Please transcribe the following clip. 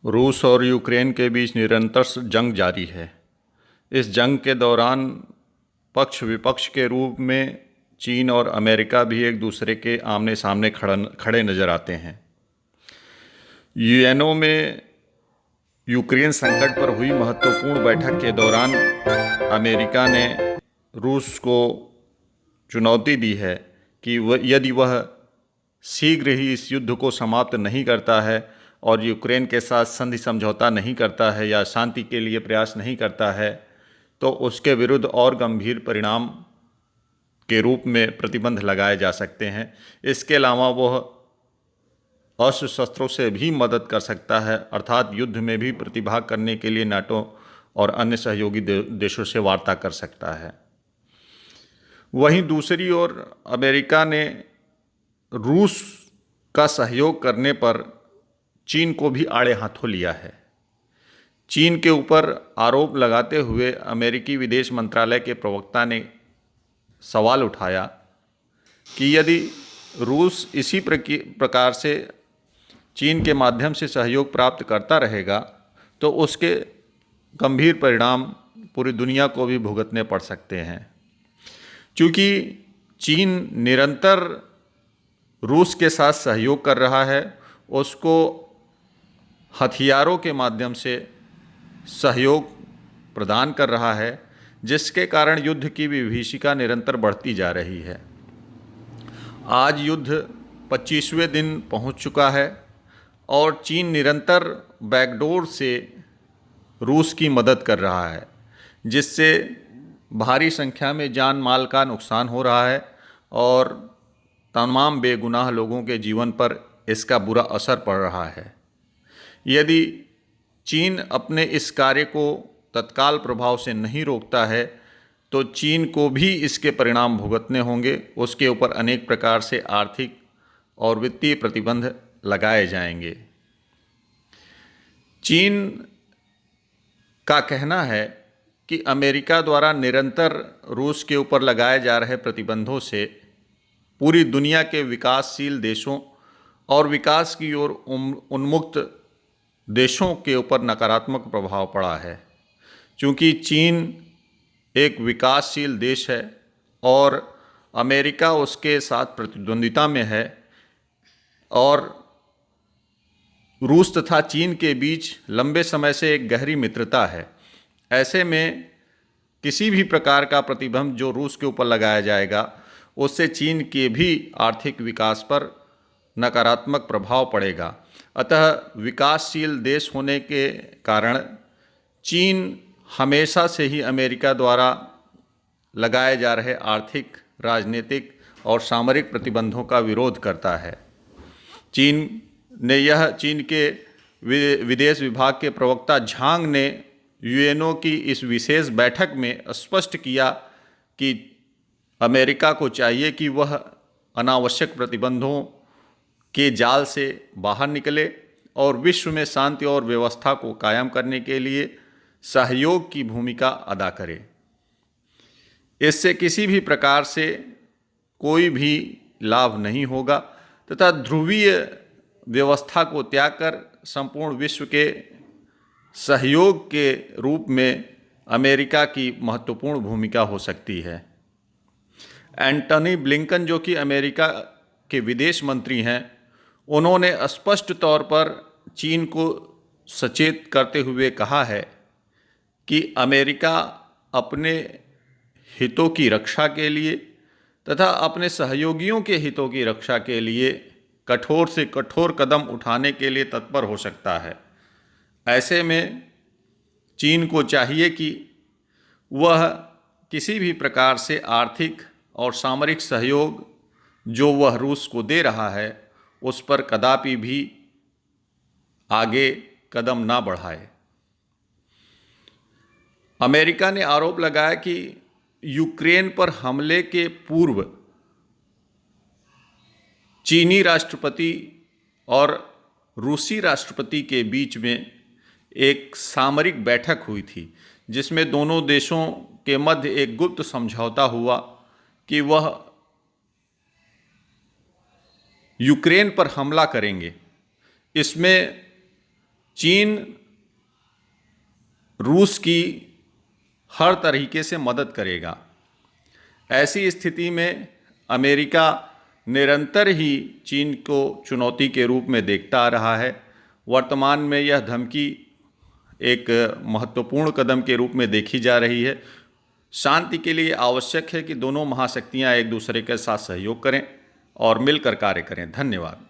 रूस और यूक्रेन के बीच निरंतर जंग जारी है। इस जंग के दौरान पक्ष विपक्ष के रूप में चीन और अमेरिका भी एक दूसरे के आमने सामने खड़े नजर आते हैं। यूएनओ में यूक्रेन संकट पर हुई महत्वपूर्ण बैठक के दौरान अमेरिका ने रूस को चुनौती दी है कि यदि वह शीघ्र ही इस युद्ध को समाप्त नहीं करता है और यूक्रेन के साथ संधि समझौता नहीं करता है या शांति के लिए प्रयास नहीं करता है, तो उसके विरुद्ध और गंभीर परिणाम के रूप में प्रतिबंध लगाए जा सकते हैं। इसके अलावा वह अस्त्र शस्त्रों से भी मदद कर सकता है, अर्थात युद्ध में भी प्रतिभाग करने के लिए नाटो और अन्य सहयोगी देशों से वार्ता कर सकता है। वहीं दूसरी ओर अमेरिका ने रूस का सहयोग करने पर चीन को भी आड़े हाथों लिया है। चीन के ऊपर आरोप लगाते हुए अमेरिकी विदेश मंत्रालय के प्रवक्ता ने सवाल उठाया कि यदि रूस इसी प्रकार से चीन के माध्यम से सहयोग प्राप्त करता रहेगा तो उसके गंभीर परिणाम पूरी दुनिया को भी भुगतने पड़ सकते हैं। क्योंकि चीन निरंतर रूस के साथ सहयोग कर रहा है, उसको हथियारों के माध्यम से सहयोग प्रदान कर रहा है, जिसके कारण युद्ध की विभीषिका निरंतर बढ़ती जा रही है। आज युद्ध 25वें दिन पहुंच चुका है और चीन निरंतर बैकडोर से रूस की मदद कर रहा है, जिससे भारी संख्या में जान माल का नुकसान हो रहा है और तमाम बेगुनाह लोगों के जीवन पर इसका बुरा असर पड़ रहा है। यदि चीन अपने इस कार्य को तत्काल प्रभाव से नहीं रोकता है तो चीन को भी इसके परिणाम भुगतने होंगे। उसके ऊपर अनेक प्रकार से आर्थिक और वित्तीय प्रतिबंध लगाए जाएंगे। चीन का कहना है कि अमेरिका द्वारा निरंतर रूस के ऊपर लगाए जा रहे प्रतिबंधों से पूरी दुनिया के विकासशील देशों और विकास की ओर उन्मुक्त देशों के ऊपर नकारात्मक प्रभाव पड़ा है। चूँकि चीन एक विकासशील देश है और अमेरिका उसके साथ प्रतिद्वंदिता में है और रूस तथा चीन के बीच लंबे समय से एक गहरी मित्रता है। ऐसे में किसी भी प्रकार का प्रतिबंध जो रूस के ऊपर लगाया जाएगा उससे चीन के भी आर्थिक विकास पर नकारात्मक प्रभाव पड़ेगा। अतः विकासशील देश होने के कारण चीन हमेशा से ही अमेरिका द्वारा लगाए जा रहे आर्थिक, राजनीतिक और सामरिक प्रतिबंधों का विरोध करता है। चीन के विदेश विभाग के प्रवक्ता झांग ने यूएनओ की इस विशेष बैठक में स्पष्ट किया कि अमेरिका को चाहिए कि वह अनावश्यक प्रतिबंधों के जाल से बाहर निकले और विश्व में शांति और व्यवस्था को कायम करने के लिए सहयोग की भूमिका अदा करे। इससे किसी भी प्रकार से कोई भी लाभ नहीं होगा तथा ध्रुवीय व्यवस्था को त्याग कर संपूर्ण विश्व के सहयोग के रूप में अमेरिका की महत्वपूर्ण भूमिका हो सकती है। एंटनी ब्लिंकन, जो कि अमेरिका के विदेश मंत्री हैं, उन्होंने स्पष्ट तौर पर चीन को सचेत करते हुए कहा है कि अमेरिका अपने हितों की रक्षा के लिए तथा अपने सहयोगियों के हितों की रक्षा के लिए कठोर से कठोर कदम उठाने के लिए तत्पर हो सकता है। ऐसे में चीन को चाहिए कि वह किसी भी प्रकार से आर्थिक और सामरिक सहयोग जो वह रूस को दे रहा है उस पर कदापि भी आगे कदम ना बढ़ाए। अमेरिका ने आरोप लगाया कि यूक्रेन पर हमले के पूर्व चीनी राष्ट्रपति और रूसी राष्ट्रपति के बीच में एक सामरिक बैठक हुई थी, जिसमें दोनों देशों के मध्य एक गुप्त समझौता हुआ कि वह यूक्रेन पर हमला करेंगे। इसमें चीन रूस की हर तरीके से मदद करेगा। ऐसी स्थिति में अमेरिका निरंतर ही चीन को चुनौती के रूप में देखता आ रहा है। वर्तमान में यह धमकी एक महत्वपूर्ण कदम के रूप में देखी जा रही है। शांति के लिए आवश्यक है कि दोनों महाशक्तियां एक दूसरे के साथ सहयोग करें और मिलकर कार्य करें। धन्यवाद।